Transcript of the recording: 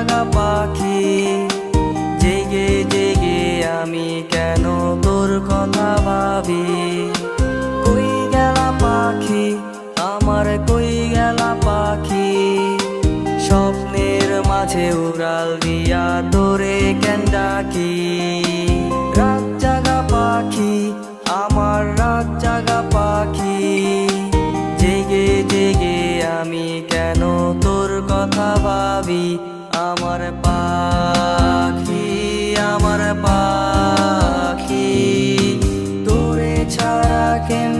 জাগা পাখি, জেগে জেগে আমি কেন তোর কথা ভাবি। কই গেলা পাখি আমার, কই গেলা পাখি, স্বপ্নের মাঝে উড়াল দিয়া তোরে কেন ডাকি। রাত জাগা পাখি আমার, রাত জাগা পাখি, জেগে জেগে আমি কেন তোর কথা ভাবি। আমার পাখি, আমার পাখি, তোরে ছাড়া কেন